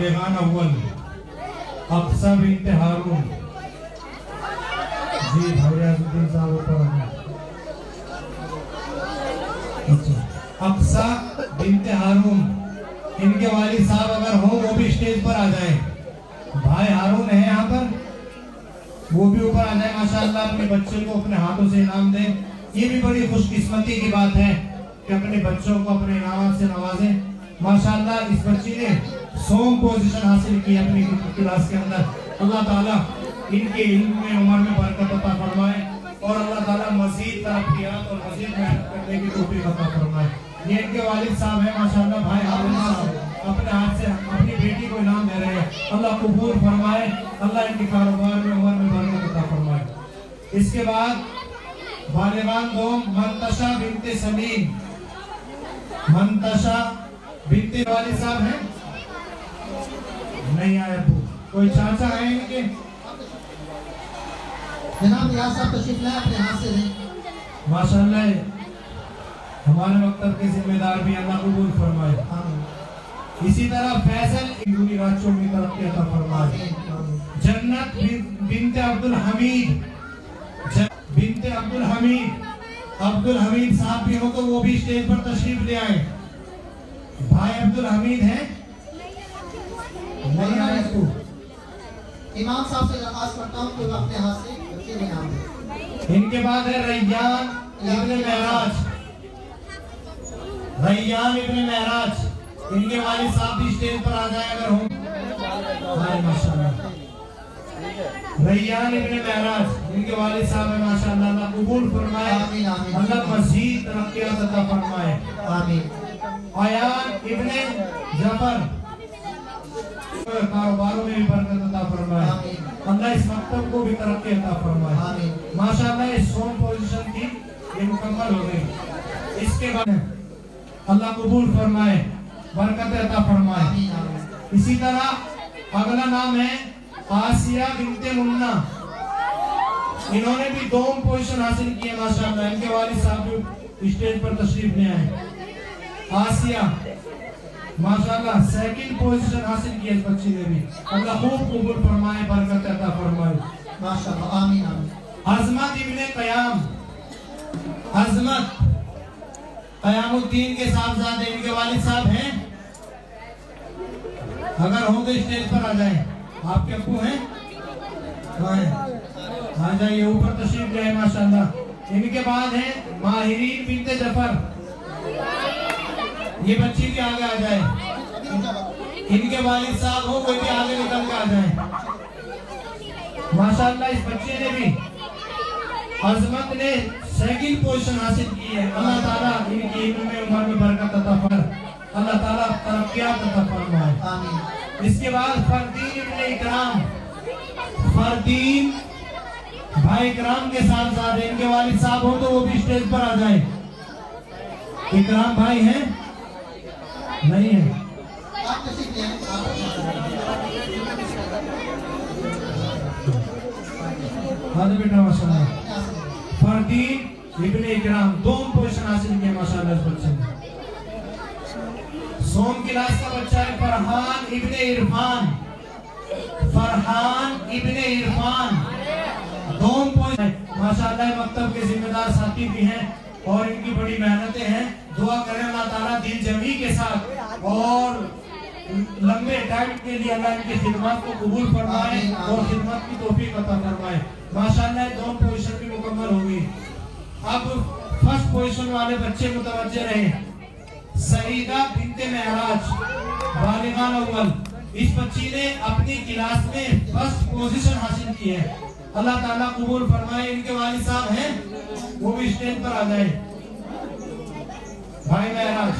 बालिगान अव्वल अक्सा बिन्ते हारून जी भैयाजुद्दीन साहब ऊपर अक्सा बिन्ते हारून, इनके वालिद साहब अगर हो वो भी स्टेज पर आ जाए। भाई हारून है यहाँ पर, वो भी ऊपर आ जाए माशाअल्लाह, अपने बच्चे को अपने हाथों से इनाम दे। ये भी बड़ी खुशकिस्मती की बात है कि अपने बच्चों को अपने इनाम से नवाजे। माशाअल्लाह इस बच्ची ने 100 पोजीशन हासिल की अपनी क्लास के अंदर। अल्लाह ताला इनके इल्म में उम्र में बरकत अता फरमाए और अल्लाह ताला मजीद तरक्कियात और मजीद मेहनत करने की तौफीक अता फरमाए। ये इनके वालिद साहब है माशाअल्लाह, भाई हारून साहब अपने हाथ से अपनी बेटी को इनाम दे रहे हैं। अल्लाह कबूल फरमाए, अल्लाह इनके कारोबार में उम्र में बरकत अता फरमाए। इसके बाद बालिगान दोम मंतशा बिन्ते सलीम, मंतशा बिन्ते वालिद साहब हैं नहीं आए, कोई चाचा है इनके? जनाब रियाज साहब तशरीफ लाए, अपने हाथ से दें। माशाअल्लाह हमारे मकतब के जिम्मेदार भी अल्लाह कबूल फरमाए। इसी तरह फैसल पूरी राज्यों में तरक्की अता फरमाए। जन्नत बिन्ते अब्दुल हमीद, बिन्ते अब्दुल हमीद, अब्दुल हमीद साहब भी हो तो वो भी स्टेज पर तशरीफ ले आए। भाई अब्दुल हमीद हैं नहीं आए तो इमाम साहब से दरखास्त करता हूँ कि अपने हाथ से बच्चे में नाम दें। इनके बाद है रैयान इब्ने महराज, रैयान इब्ने महराज, इनके वालिद साहब भी स्टेज पर आ जाए अगर हो। माशाअल्लाह रैयान इब्ने महराज, इनके वालिद साहब है माशाअल्लाह, अल्लाह कबूल फरमाए, अल्लाह मज़ीद तरक्कियात अता फरमाए। आमीन। अयान इब्ने जफर, कारोबारों में भी बरकत अता फरमाए, अल्लाह इस मकतब को भी तरक्की अता फरमाए। माशाअल्लाह ये 100 पोजीशन थी, ये मुकम्मल हो गई। इसके बाद अल्लाह कबूल फरमाए, बरकत अता फरमाए। इसी तरह अगला नाम है आसिया बिन्ते मुन्ना, इन्होंने भी 2 पोजीशन हासिल किए माशाअल्लाह, इनके वालिद साहब भी स्टेज पर तशरीफ ले आए। आसिया माशाअल्लाह 2nd पोजीशन हासिल की इस बच्ची ने भी, अल्लाह खूब कबूल फरमाए, बरकत अता फरमाए माशाअल्लाह। आमीन आमीन। अजमत इब्ने कयाम, अजमत कयामुद्दीन के साहबजादे, इनके वालिद साहब हैं अगर हो तो स्टेज पर आ जाए। आपके अब्बू हैं? आ जाइए ऊपर तशरीफ ले आए माशाअल्लाह। इनके बाद है माहिरीन बिन्ते जफर, ये बच्ची भी आगे आ जाए। इनके वालिद साहब हो कोई भी आगे निकल के आ जाए माशाअल्लाह। इस बच्चे ने भी, अजमत ने 2nd पोजीशन हासिल की है। अल्लाह ताला इनकी इल्म में उम्र में बरकत अता फरमाए, अल्लाह ताला तरक्कियात अता फरमाए। आमीन। इसके बाद फरदीन इब्ने इकराम, फरदीन भाई इकराम के साहबजादे, इनके वालिद साहब हो तो वो भी स्टेज पर आ जाए। इकराम भाई हैं नहीं है? आप तशरीफ ले आए बेटा माशाअल्लाह। फरदीन इब्ने इकराम 2 पोजीशन हासिल किए माशाअल्लाह इस बच्चे ने। 100 क्लास का बच्चा है फरहान इब्ने इरफान, फरहान इब्ने इरफान 2 पोजीशन माशाअल्लाह, मकतब के जिम्मेदार साथी भी हैं और इनकी बड़ी मेहनतें हैं। दुआ करें अल्लाह ताला दिल जमी के साथ और लंबे टाइम के लिए अल्लाह इनकी खिदमत को कबूल फरमाए और खिदमत की तौफीक अता फरमाए। माशाअल्लाह 2 पोजीशन भी मुकम्मल हो गई। अब 1st पोजीशन वाले बच्चे मुतवज्जे रहे, सईदा बिन्ते महराज, बालिगान अव्वल, इस बच्ची ने अपनी क्लास में 1st पोजीशन हासिल की है। अल्लाह ताला कबूल फरमाए। इनके वालिद साहब हैं, वो भी स्टेज पर आ जाए। भाई महराज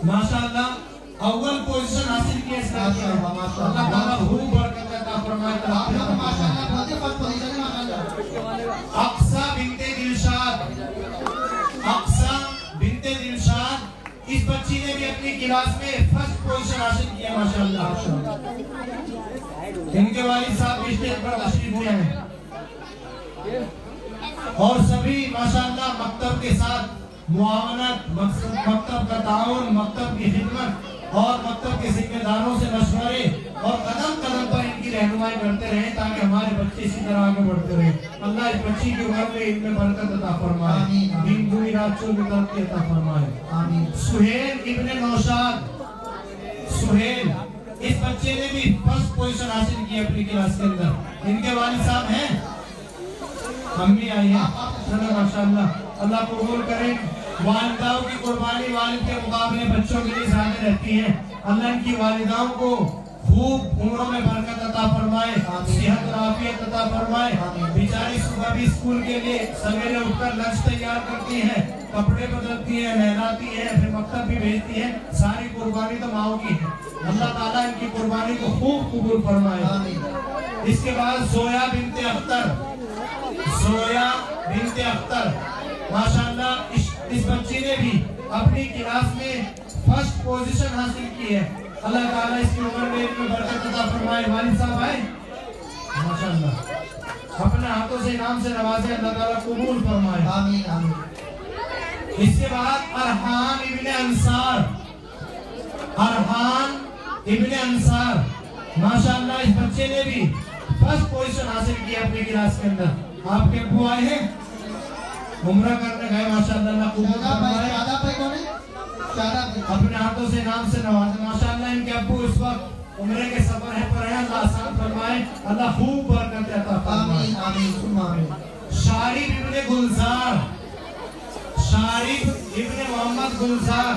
माशाअल्लाह अव्वल पोजीशन हासिल की है। अल्लाह ताला खूब बरकत अता फरमाए। अक्सा बिन्ते दिलशाद, अक्सा बिन्ते दिलशाद, इस बच्ची ने भी अपनी क्लास में 1st पोजीशन हासिल की है माशाअल्लाह। इनके वालिद साहब भी स्टेज पर तशरीफ ले आए और सभी माशाअल्लाह मकतब के साथ मुआवनत, मकतब का ताउन, मकतब की खिदमत और मकतब के जिम्मेदारों से मशवरे और कदम कदम पर इनकी रहनुमाई करते रहे ताकि हमारे बच्चे इसी तरह आगे बढ़ते रहे। अल्लाह इस बच्ची की उम्र में इनमें बरकत अता फरमाए, दिन दूनी रात चौबीस तरक्की अता फरमाए। आमीन। सुहेल इब्ने नौशाद, सुहेल इस बच्चे ने भी फर्स्ट पोजीशन हासिल की अपनी क्लास के अंदर। इनके वालिद साहब हैं, मम्मी आई है, माशाअल्लाह, अल्लाह कबूल करे। वालिदाओं की कुर्बानी वालिद के मुकाबले बच्चों के लिए ज्यादा रहती है। अल्लाह इनकी वालिदाओं को खूब उम्रों में बरकत अता फरमाए, सेहत और आफियत अता फरमाए। बेचारी सुबह भी स्कूल के लिए सवेरे उठकर लंच तैयार करती है, कपड़े बदलती है, नहलाती है, फिर मकतब भी भेजती है। सारी कुर्बानी तो माओ की है। अल्लाह ताला इनकी कुर्बानी को खूब कबूल फरमाए। इसके बाद जोया बिनते अख्तर, जोया बिनते अख्तर माशाअल्लाह इस बच्ची ने भी अपनी क्लास में फर्स्ट पोजीशन हासिल की है। अल्लाह ताला इसकी उम्र में इनमें बरकत अता फरमाए। वालिद साहब आए, माशाअल्लाह, अपने हाथों से इनाम से नवाजे, अल्लाह ताला कबूल फरमाए। आमीन आमीन। इसके बाद अरहान इब्ने अंसार, अरहान इब्ने अंसार माशाअल्लाह इस बच्चे ने भी फर्स्ट पोजीशन हासिल की अपनी क्लास के अंदर। आपके अब्बू आए हैं, उम्रा करने गए, माशाअल्लाह, अल्लाह कबूल फरमाए। अपने हाथों से नाम से नवाजे, माशाअल्लाह। इनके अब्बू इस वक्त उम्रे के सफर है पर है, अल्लाह आसान फरमाए, अल्लाह खूब बरकत अता फरमाए। आमीन आमीन आमीन। शारिब इब्ने गुलजार, शारिब इब्ने मोहम्मद गुलजार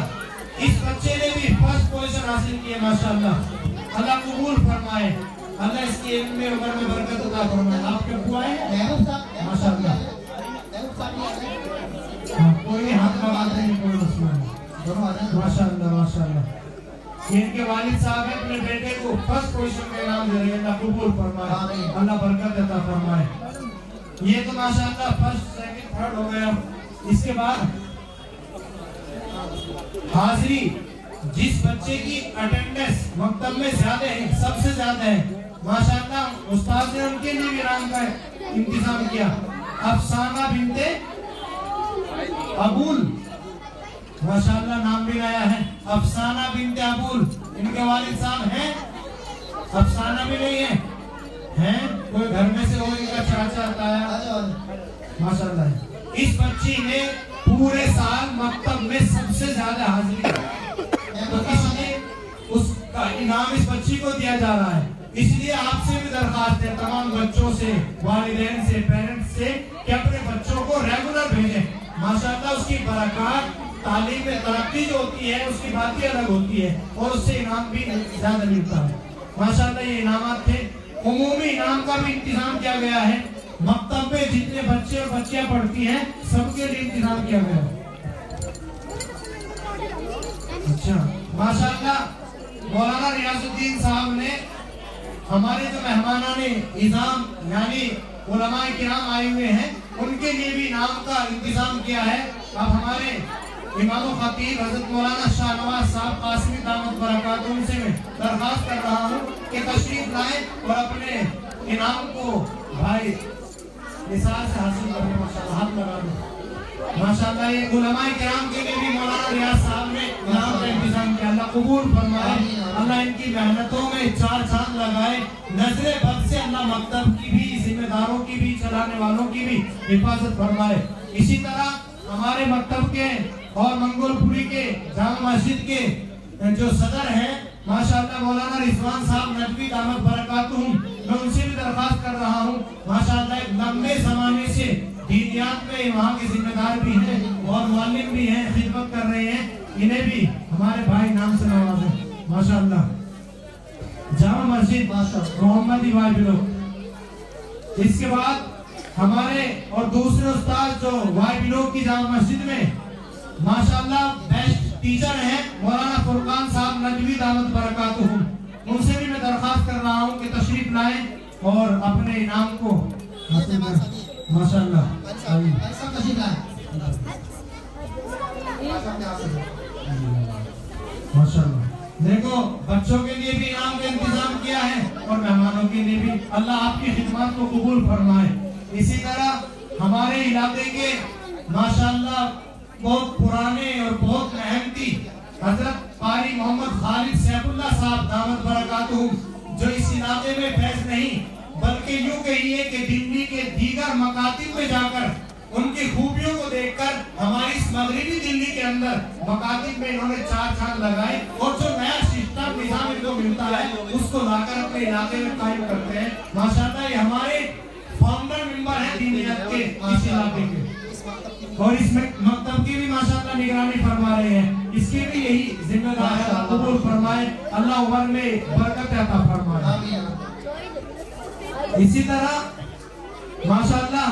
इस बच्चे ने भी फर्स्ट पोजीशन हासिल की है, माशाअल्लाह, अल्लाह कबूल फरमाए। अल्लाह इसकी इल्म में उम्र में बरकत अता फरमाए। आपके अब्बू आए हैं, माशाअल्लाह, कोई हाथ लगा नहीं, कोई मसला नहीं, माशाअल्लाह माशाअल्लाह। इनके वालिद साहब अपने बेटे को फर्स्ट पोजीशन में इनाम दे रहे हैं, अल्लाह कबूल फरमाए, अल्लाह बरकत अता फरमाए। ये तो माशाअल्लाह फर्स्ट सेकंड थर्ड हो गया। इसके बाद हाजिरी, जिस बच्चे की अटेंडेंस मकतब में ज्यादा है, सबसे ज्यादा है, माशाअल्लाह उस्ताद ने उनके लिए भी इनाम का इंतजाम किया। अफसाना बिनते अबूल, माशाअल्लाह नाम भी नया है, अफसाना बिनते अबूल। इनके वालिद साहब हैं, अफसाना भी नहीं है, हैं कोई घर में से हो, इनका चाचा ताया, माशाअल्लाह। इस बच्ची ने पूरे साल मकतब में सबसे ज्यादा हाजिरी, तो इसलिए उसका इनाम इस बच्ची को दिया जा रहा है। इसलिए आपसे भी दरखास्त है तमाम बच्चों से, वालिदैन से, पेरेंट्स से कि अपने बच्चों को रेगुलर भेजें। माशाअल्लाह उसकी बरकत, तालीम में तरक्की जो होती है उसकी बात ही अलग होती है और उससे इनाम भी ज्यादा मिलता है। माशाअल्लाह ये इनामात थे। उमूमी इनाम का भी इंतजाम किया गया है। मकतब में जितने बच्चे और बच्चियां पढ़ती हैं सबके लिए इंतजाम किया गया है। अच्छा, माशाअल्लाह मौलाना रियाजुद्दीन साहब ने हमारे जो मेहमानाने इज़ाम यानी उलमाए किराम आए हुए हैं उनके लिए भी इनाम का इंतजाम किया है। अब हमारे इमाम खतीब हज़रत मौलाना शाहनवाज साहब कासिमी दामत बरकातुहू उनसे मैं दरखास्त कर रहा हूँ कि तशरीफ लाएं और अपने इनाम को भाई मिसाल से हासिल करें। माशाअल्लाह, हाथ लगा दो। माशाअल्लाह ये उलमाए किराम के लिए भी मौलाना रियाज साहब ने इनाम का इंतजाम किया। अल्लाह कबूल फरमाए, अल्लाह इनकी मेहनतों में चार चांद लगाए। नजरे बद से अल्लाह मकतब की भी, जिम्मेदारों की भी, चलाने वालों की भी हिफाजत फरमाए। इसी तरह हमारे मकतब के और मंगोलपुरी के जामा मस्जिद के जो सदर हैं माशाअल्लाह मौलाना रिजवान साहब नदवी दामत बरकातुहू, मैं उनसे भी दरखास्त कर रहा हूँ। माशाअल्लाह एक लंबे जमाने से दीनियात में वहाँ के जिम्मेदार भी हैं और मुअल्लिम भी हैं, खिदमत कर रहे हैं। इन्हें भी हमारे भाई नाम से नवाजें। माशाअल्लाह जामा मस्जिद मोहम्मदी वाइबिलो। इसके बाद हमारे और दूसरे उस्ताद जो वाइबिलो की जामा मस्जिद में माशाअल्लाह बेस्ट टीचर हैं मौलाना फुरकान साहब नदवी दामत बरकातुहू, उनसे भी मैं दरखास्त कर रहा हूँ कि तशरीफ लाएं और अपने इनाम को हासिल करें। माशाअल्लाह माशाअल्लाह। देखो बच्चों के लिए भी इनाम का इंतजाम किया है और मेहमानों के लिए भी। अल्लाह आपकी खिदमत को कबूल फरमाए। इसी तरह हमारे इलाके के माशाअल्लाह बहुत पुराने और बहुत मेहनती हजरत कारी मोहम्मद खालिद सैफुल्लाह साहब दामद बरकातुहू, जो इस इलाके में फैज नहीं बल्कि यूं कहिए कि दिल्ली के दीगर मकातिब में जाकर उनकी खूबियों को देखकर हमारी इस मगरिबी दिल्ली के अंदर मकातिब में इन्होंने 4 चांद लगाए और जो नया सिस्टम निजाम इनको मिलता है उसको लाकर अपने इलाके में कायम करते हैं। माशाल्लाह ये हमारे फाउंडर मेंबर हैं दीनियत के इस इलाके के, और इसमें मकतब की भी माशाल्लाह निगरानी फरमा रहे हैं, इसकी भी यही जिम्मेदार है। कबूल फरमाए, अल्लाह उम्र में बरकत अता फरमाए। इसी तरह माशाल्लाह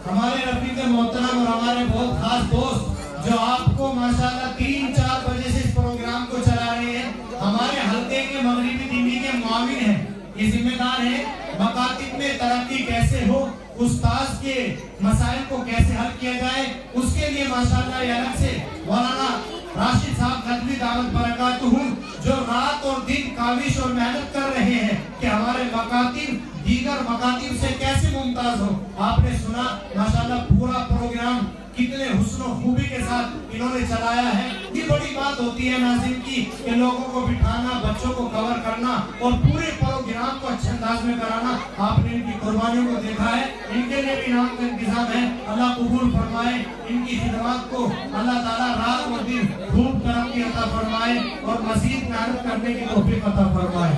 हमारे रफीक मोहतरम और हमारे बहुत खास दोस्त जो आपको माशाल्लाह 3-4 बजे से इस प्रोग्राम को चला रहे हैं, हमारे हल्के के मगरिबी दिल्ली के मुआविन हैं, ये जिम्मेदार है मकातिब में तरक्की कैसे हो, उस्ताद के मसाइल को कैसे हल किया जाए, उसके लिए माशाल्लाह ये अलग से मौलाना राशिद साहब नदवी दावत बरकातुहू जो रात और दिन काविश और मेहनत कर रहे हैं कि हमारे मकातिब दीगर मकातिब से कैसे मुमताज हो। आपने सुना माशाल्लाह पूरा प्रोग्राम कितने हुस्न खूबी के साथ इन्होंने चलाया है। ये बड़ी बात होती है नाज़रीन की कि लोगों को बिठाना, बच्चों को कवर करना और पूरे प्रोग्राम को अच्छे अंदाज में कराना। आपने इनकी कुर्बानियों को देखा है, इनके लिए भी इनाम का इंतजाम है। अल्लाह कबूल फरमाए, इनकी खिदमत को अल्लाह ताला रात और दिन खूब तरक्की अता फरमाए और मज़ीद मेहनत करने की तौफीक अता फरमाए।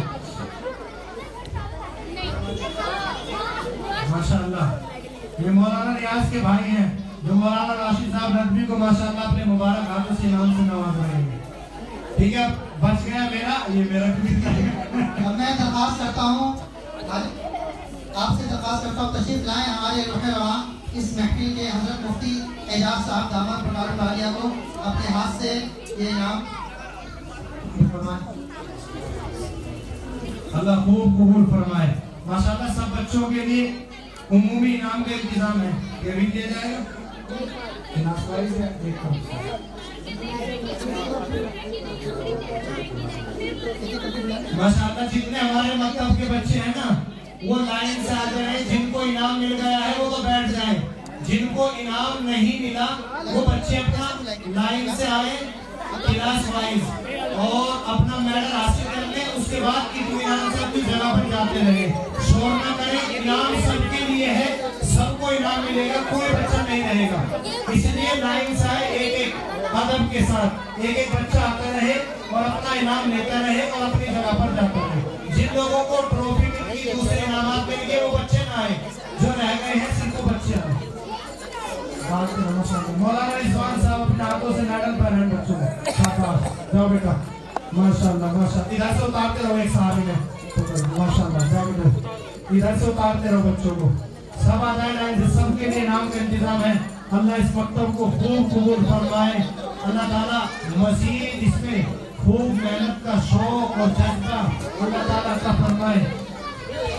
माशाल्लाह ये मौलाना रियाज के भाई हैं जो मौलाना राशिद साहब नदवी को माशाल्लाह अपने मुबारक हाथों से इनाम से नवाज रहे हैं। ठीक है, बच गया मेरा, ये मेरा अब मैं दरखास्त करता हूँ, आपसे दरखास्त करता हूँ तशरीफ लाएं हमारे रुहवा इस महफिल के हजरत मुफ्ती एजाज साहब दामद बरकातुहू को अपने हाथ से ये इनाम फरमाएं। अल्लाह खूब कबूल फरमाए। माशाल्लाह सब बच्चों के लिए उमूमी इनाम का इंतजाम है, ये भी दिया जाएगा। माशाल्लाह जितने हमारे मकतब के बच्चे हैं ना वो लाइन से आ जाए, जिनको इनाम मिल गया है वो तो बैठ जाए, जिनको इनाम नहीं मिला वो बच्चे अपना लाइन से आए क्लास वाइज और अपना मेडल हासिल कर ले, उसके बाद इत्मीनान से अपनी जगह पर जाते रहे। शोर न करें, इनाम सबके लिए है, सबको इनाम मिलेगा, कोई बच्चा नहीं रहेगा। इसलिए लाइन से आए, एक अदब के साथ एक बच्चा आता रहे और अपना इनाम लेता रहे और अपनी जगह पर जाता रहे। जिन लोगों को ट्रॉफी मिली, दूसरे इनाम मिल गए, वो बच्चे ना आए, जो रह गए हैं सिर्फ बच्चे आए। मौलाना रिजवान साहब अपने हाथों से मेडल पहनाए बच्चों को। जाओ बेटा, माशाल्लाह माशाल्लाह, इधर से उतारते रहो एक साथ में, माशाल्लाह जाओ बेटा, इधर से उतारते रहो बच्चों को। सब आ जाए लाइन से, सबके लिए इनाम का इंतजाम है। अल्लाह इस मकतब को खूब कबूल फरमाए, अल्लाह ताला मज़ीद इसमें खूब मेहनत का शौक और जज्बा अल्लाह ताला का फरमाए।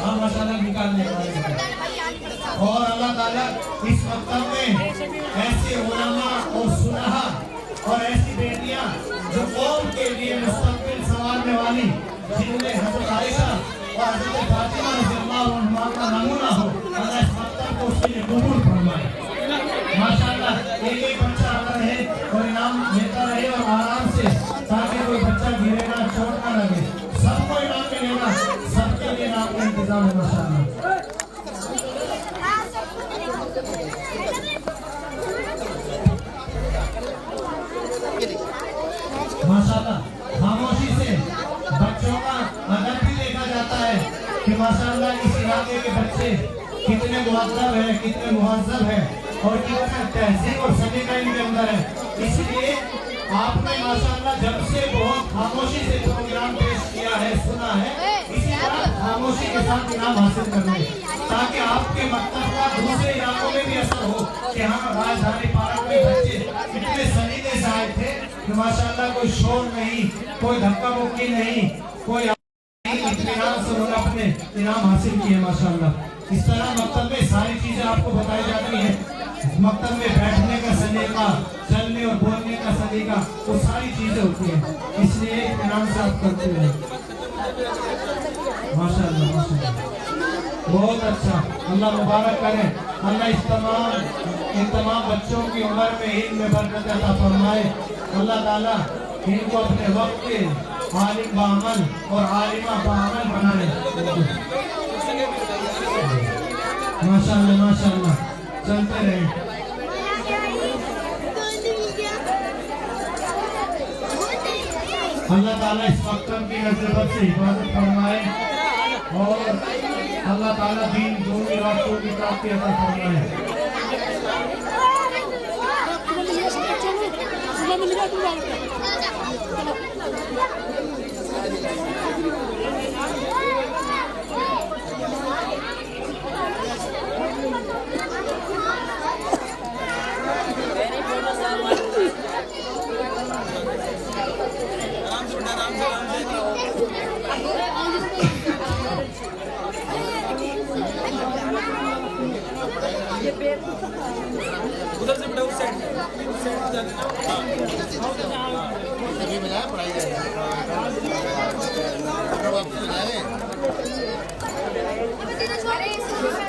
हाँ माशाल्लाह निकालने वाले और अल्लाह ताला इस मकतब में ऐसे उलमा और सुलहा और ऐसी बेटियां जो कौम के लिए मुस्तक़बिल संवारने वाली, जिनमें हज़रत आयशा और हज़रत फातिमा रज़ियल्लाहु अन्हा का नमूना हो, अल्लाह इस मकतब को उसके लिए कबूल फरमाए। माशाल्लाह एक बच्चा आता रहे और इनाम लेता रहे और आराम से, ताकि कोई बच्चा गिरे ना, चोट ना लगे, सबको इनाम मिलेगा, सबके लिए इनाम का इंतजाम है। माशाल्लाह माशाल्लाह खामोशी से बच्चों का अदब भी देखा जाता है कि माशाल्लाह इस इलाके के बच्चे कितने मुअद्दब है, कितने मुहज़्ज़ब है और कितना तहज़ीब और सलीका इनके अंदर है। इसलिए आपने माशाल्लाह जब से बहुत खामोशी से प्रोग्राम पेश किया है, सुना है, इसी तरह खामोशी के साथ इनाम हासिल करने, ताकि आपके मकतब का दूसरे इलाकों में भी असर हो कि हाँ राजधानी पार्क में बच्चे कितने सलीके से आए थे कि माशाल्लाह कोई शोर नहीं, कोई धक्का मुक्की नहीं, कोई इत्मीनान से लोग अपने इनाम हासिल किए। माशाल्लाह इस तरह मकतब में सारी चीजें आपको बताई जाती है। मकतब में बैठने का सलीका, चलने और बोलने का सलीका, वो सारी चीजें होती हैं, इसलिए इत्मीनान से आप करते हैं। माशाल्लाह माशाल्लाह बहुत अच्छा, अल्लाह मुबारक करे, अल्लाह इन तमाम बच्चों की उम्र में इल्म में बरकत अता फरमाए। अल्लाह ताला इनको अपने वक्त के आलिम बामल और आलिमा बामल बनाए। माशाअल्लाह माशाअल्लाह, चलते रहे। अल्लाह ताला इस मकतब की नज़र से हिफाजत फरमाए और अल्लाह ताला दीन दोनों रास्तों की प्राप्ति अता फरमाए। उधर से बेटा उस साइड अभी मिला पढ़ाई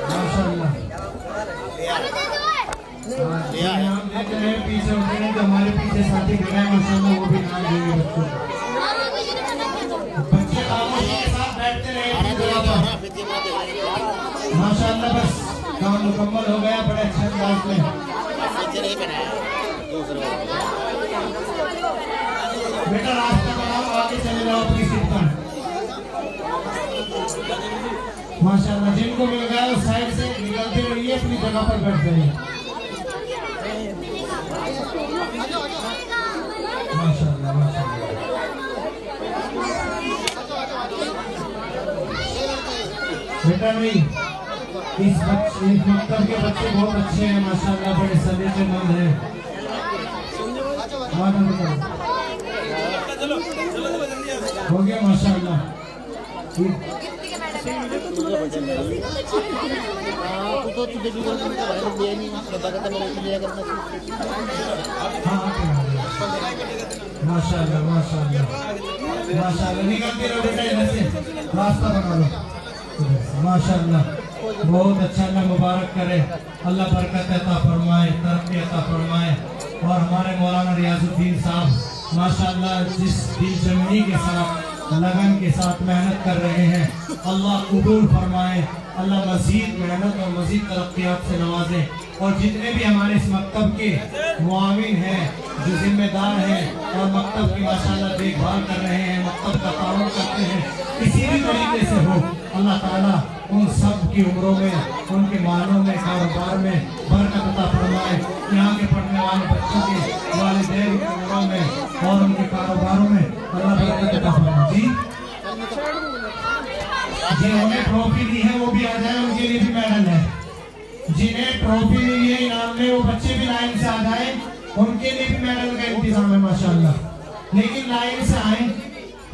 माशाअल्लाह। नाम देते हैं पीछे उठे हैं तो हमारे पीछे साथी खड़े हैं माशाअल्लाह, वो भी नाम देंगे बच्चों को। बच्चे खामोशी के साथ बैठते रहे माशाअल्लाह। बस काम मुकम्मल हो गया बड़े अच्छे अंदाज में। बेटा रास्ता बनाओ, आगे चले जाओ अपनी सीट पर। माशाअल्लाह, जिनको मिल गया उस साइड से निकलते रहिए, अपनी जगह पर बैठ जाइए। माशाअल्लाह माशाअल्लाह। बेटा नहीं, इस मकतब के बच्चे बहुत अच्छे हैं माशाअल्लाह, बड़े सलीकेमंद हैं। हो गया माशाअल्लाह। माशाअल्लाह माशाअल्लाह माशाअल्लाह, निकलते रहो बेटा, इधर से रास्ता बना लो। माशाअल्लाह, बहुत अच्छा, अल्लाह मुबारक करे, अल्लाह बरकत अता फरमाए, तरक्की अता फरमाए। और हमारे मौलाना रियाजुद्दीन साहब माशाअल्लाह जिस दिलजमगी के साथ, लगन के साथ मेहनत कर रहे हैं, अल्लाह कबूल फरमाए, अल्लाह मजीद मेहनत और मजीद तरक्कियात से नवाजे। और जितने भी हमारे इस मकतब के मुआविन हैं, जो जिम्मेदार हैं और मकतब की माशाअल्लाह देखभाल कर रहे हैं, मकतब का ताउन करते हैं, किसी भी तरीके से हो, अल्लाह ताला उन सब की उम्रों में, उनके मालों में, कारोबार में बरकत अता फरमाए। यहाँ के पढ़ने वाले बच्चों के वालिदैन की उम्रों में और उनके कारोबारों में अल्लाह बरकत अता फरमाए। जी जिन्होंने ट्रॉफी ली है वो भी आ जाए, उनके लिए भी मेडल है। जिन्हें ट्रॉफी ली है इनाम में, वो बच्चे भी लाइन से आ जाए, उनके लिए भी मेडल का इंतजाम है माशाअल्लाह। लेकिन लाइन से आए,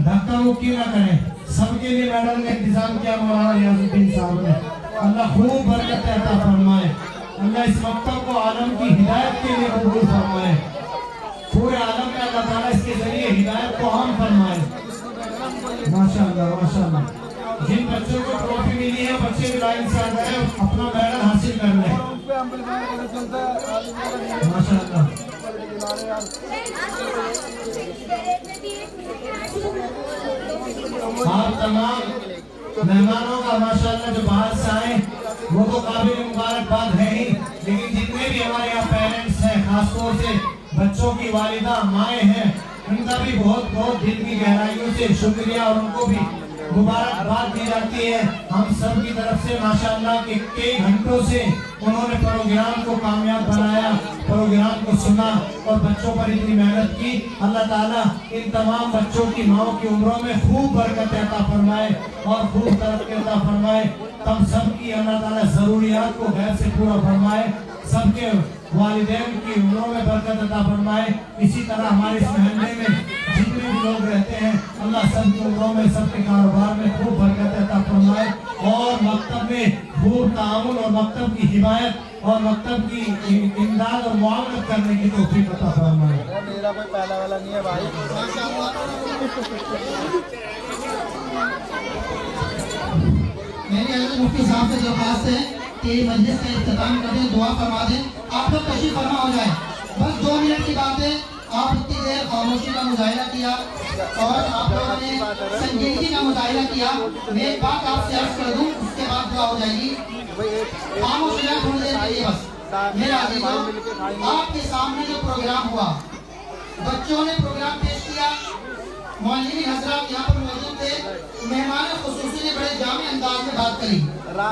धक्का मुक्की ना करें, सबके लिए मेडल का इंतजाम किया मौलाना रियाजुद्दीन साहब ने। अल्लाह खूब बरकत अता फरमाए, अल्लाह इस मकतब को आलम की हिदायत के लिए कबूल फरमाए, पूरे आलम में अल्लाह ताला इसके जरिए हिदायत को आम फरमाए। माशाअल्लाह माशाअल्लाह। जिन बच्चों को ट्रॉफी मिली है, बच्चे भी लाइन से आ जाए, अपना मेडल हासिल कर लें। माशाअल्लाह। आप तमाम मेहमानों का माशाअल्लाह जो बाहर से आए वो तो काबिल मुबारकबाद है ही, लेकिन जितने भी हमारे यहाँ पेरेंट्स हैं, खासतौर से बच्चों की वालिदा माएँ हैं, उनका भी बहुत बहुत दिल की गहराइयों से शुक्रिया और उनको भी मुबारकबाद दी जाती है हम सब की तरफ से माशाअल्लाह के कई घंटों से उन्होंने प्रोग्राम को कामयाब बनाया, प्रोग्राम को सुना और बच्चों पर इतनी मेहनत की। अल्लाह ताला इन तमाम बच्चों की माओ की उम्रों में खूब बरकत अता फरमाए और खूब तरक्की अता फरमाए। तब सब की अल्लाह ताला जरूरियात को गैर से पूरा फरमाए, सबके वालिदैन की उम्रों में बरकत अता फरमाए। इसी तरह हमारे इस महल्ले में जितने भी लोग रहते हैं, अल्लाह सबकी उम्रों में, सबके कारोबार में खूब बरकत अता फरमाए और मकतब में खूब ताउन और मकतब की हिमायत और मकतब की इमदाद और मुआवनत करने की तौफीक अता फरमाए। मेरा कोई पहला वाला नहीं है भाई। मेरी हज़रत मुफ्ती साहब से दरख्वास्त है कि मजलिस का इख्तिताम कर दें, दुआ फरमा दें, आप लोग तशरीफ फरमा हो जाए। बस 2 मिनट की बात है, आप इतनी देर खामोशी का मुजाहिरा किया और आप लोगों ने संजीदगी का मुजाहिरा किया। मैं एक बात आपसे अर्ज कर दूं, उसके बाद दुआ हो जाएगी। खामोशी ना थोड़ी देर के लिए बस। मेरा अजीजों, आपके सामने जो प्रोग्राम हुआ, बच्चों ने प्रोग्राम पेश किया, मौलवी हजरात यहाँ पर मौजूद थे, मेहमान खुसूसी ने बड़े जामे अंदाज में बात करी।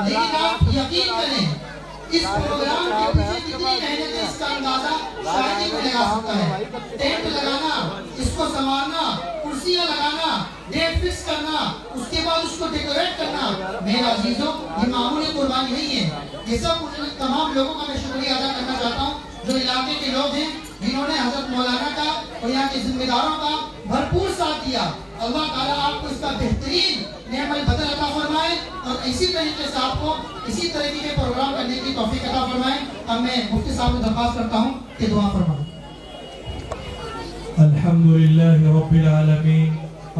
लेकिन आप यकीन करें, इस प्रोग्राम के पीछे कितनी मेहनत है इसका अंदाजा शायद ही कोई लगा सकता है। टेंट लगाना, इसको संभालना, कुर्सियां लगाना, डेट फिक्स करना, उसके बाद उसको डेकोरेट करना, मेरे अजीजों ये मामूली कुर्बानी नहीं है। ये सब तमाम लोगों का मैं शुक्रिया अदा करना चाहता हूँ जो इलाके के लोग हैं, जिन्होंने हजरत मौलाना का और यहाँ के जिम्मेदारों का भरपूर साथ दिया। अल्लाह ताला आपको इसका बेहतरीन नेमल बदल अता फरमाए और इसी तरीके से आपको इसी तरीके के प्रोग्राम करने की तौफीक अता फरमाए। अब मैं मुफ्ती साहब से दरख्वास्त करता हूँ कि दुआ फरमाएं। अल्हम्दुलिल्लाहि रब्बिल आलमीन,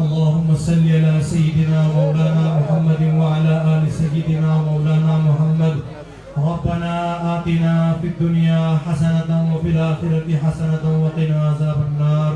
अल्लाहुम्मा सल्ली अला सय्यिदिना मौलाना मुहम्मद व अला आलि सय्यिदिना मौलाना मुहम्मद। रब्बना आतिना फिद दुनिया हसनतन व फिल आखिरति हसनतन व क़िना अज़ाबन्नार।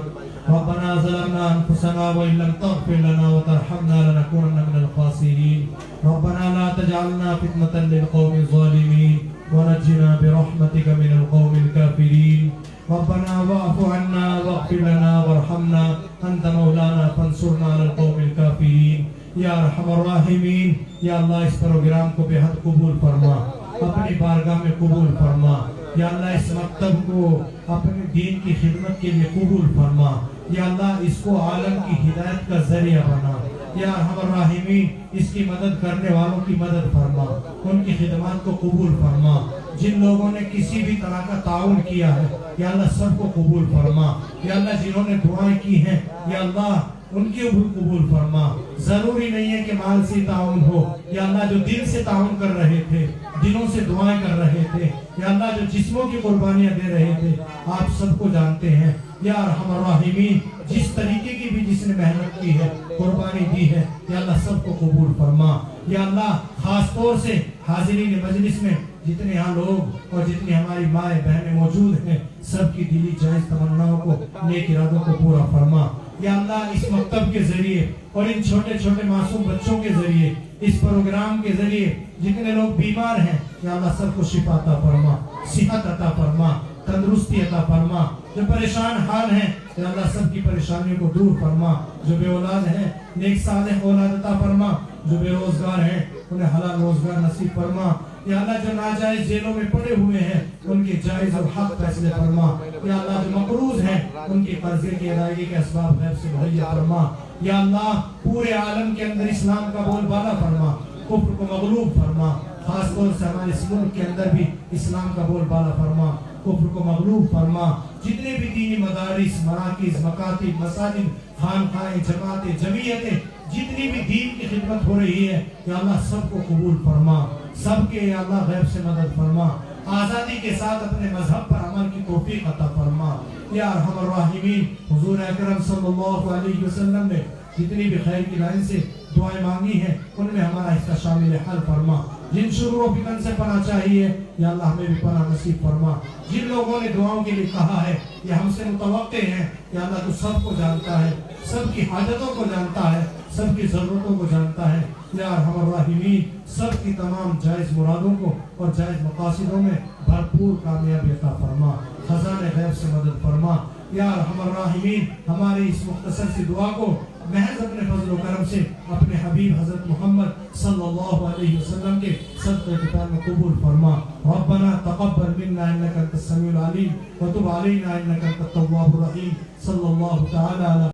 रब्बना ज़लमना अनफुसना व इन लम तग़फिर लना व तरहमना लनकूनन्ना मिनल ख़ासिरीन। रब्बना ला तजअलना फितनतन लिल क़ौमिज़ ज़ालिमीन व नज्जिना बिरहमतिका मिनल क़ौमिल काफ़िरीन। रब्बना वअफ़ु अन्ना वग़फ़िर लना वरहमना अंत मौलाना फंसुरना अलल क़ौमिल काफ़िरीन। या अरहमर राहिमीन, या अल्लाह इस प्रोग्राम को बेहद कबूल फरमा, अपनी बारगाह में कबूल फरमा। या अल्लाह इस मकतब को अपने दीन की खिदमत के लिए कबूल फरमा। या अल्लाह इसको आलम की हिदायत का जरिया बना। या अरहमर राहिमीन, इसकी मदद करने वालों की मदद फरमा, उनकी खिदमत को कबूल फरमा। जिन लोगों ने किसी भी तरह का ताउन किया है या अल्लाह सबको कबूल फरमा। या अल्लाह जिन्होंने दुआएं की हैं या अल्लाह उनके भी कबूल फरमा। जरूरी नहीं है कि माल से ताउन हो, या अल्लाह जो दिल से ताउन कर रहे थे, दिलों से दुआएं कर रहे थे, या अल्लाह जो जिस्मों की कुर्बानियां दे रहे थे, आप सबको जानते हैं। या अरहमर राहिमीन, जिस तरीके की भी जिसने मेहनत की है, कुर्बानी दी है, या अल्लाह सबको कबूल फरमा। या अल्लाह खास तौर से हाजिरीन मजलिस में जितने यहाँ लोग और जितनी हमारी माएँ बहनें मौजूद हैं, सबकी दिली जायज तमन्नाओं को, नेक इरादों को पूरा फरमा। या अल्लाह इस मकतब के जरिए और इन छोटे छोटे मासूम बच्चों के जरिए, इस प्रोग्राम के जरिए जितने लोग बीमार हैं, या अल्लाह सबको शिफा अता फरमा, सेहत अता फरमा, तंदुरुस्ती अता फरमा। जो परेशान हाल हैं, या अल्लाह सबकी परेशानियों को दूर फरमा। जो बे औलाद हैं, नेक सालेह औलाद अता फरमा। जो बेरोजगार हैं, उन्हें हलाल रोजगार नसीब फरमा। या अल्लाह जो नाजायज जेलों में पड़े हुए हैं, उनके जायज और हक फैसले फरमा। या अल्लाह जो मकरूज हैं, उनके कर्जे की अदायगी के असबाब गैब से मुहैया फरमा। या अल्लाह पूरे आलम के अंदर इस्लाम का बोलबाला फरमा, कुफ्र को मगलूब फरमा। खास तौर से हमारे इस मुल्क के अंदर भी इस्लाम का बोलबाला फरमा, कुफ्र को मगलूब फरमा। जितने भी दीनी मदारिस, मराकिज, मकातिब, मसाजिद, खानखाएं, जमातें, जमीयतें, जितनी भी दीन की खिदमत हो रही है, या अल्लाह सबको कबूल फरमा, सबके या अल्लाह गैब से मदद फरमा। आज़ादी के साथ अपने मजहब पर अमल की तौफीक अता फरमा। या अरहमर राहिमीन, हुजूर अकरम सल्लल्लाहु अलैहि वसल्लम ने जितनी भी खैर की लाइन से दुआएं मांगी हैं, उनमें हमारा हिस्सा शामिल हल फरमा। जिन शुरू फिकन से पना चाहिए, या अल्लाह हमें भी पना नसीब फरमा। जिन लोगों ने दुआओं के लिए कहा है, ये हमसे मुतवक्के हैं, या अल्लाह तो सबको जानता है, सबकी हाजतों को जानता है, सबकी ज़रूरतों को जानता है। या अरहमर राहिमीन, सबकी तमाम जायज़ मुरादों को और जायज़ मकासदों में भरपूर कामयाबी अता फरमा, खजाने गैब से मदद फरमा। या अरहमर राहिमीन, हमारे इस मुख्तसर सी दुआ को महज अपने फजल व करम से अपने हबीब हजरत मोहम्मद सल्लल्लाहु अलैहि वसल्लम के सदक़े ख़िताब में कबूल फरमा। रब्बना तक़ब्बल मिन्ना इन्नका अंतस समीउल अलीम व तुब अलैना इन्नका अंतत तव्वाबुर रहीम। सल्लल्लाहु तआला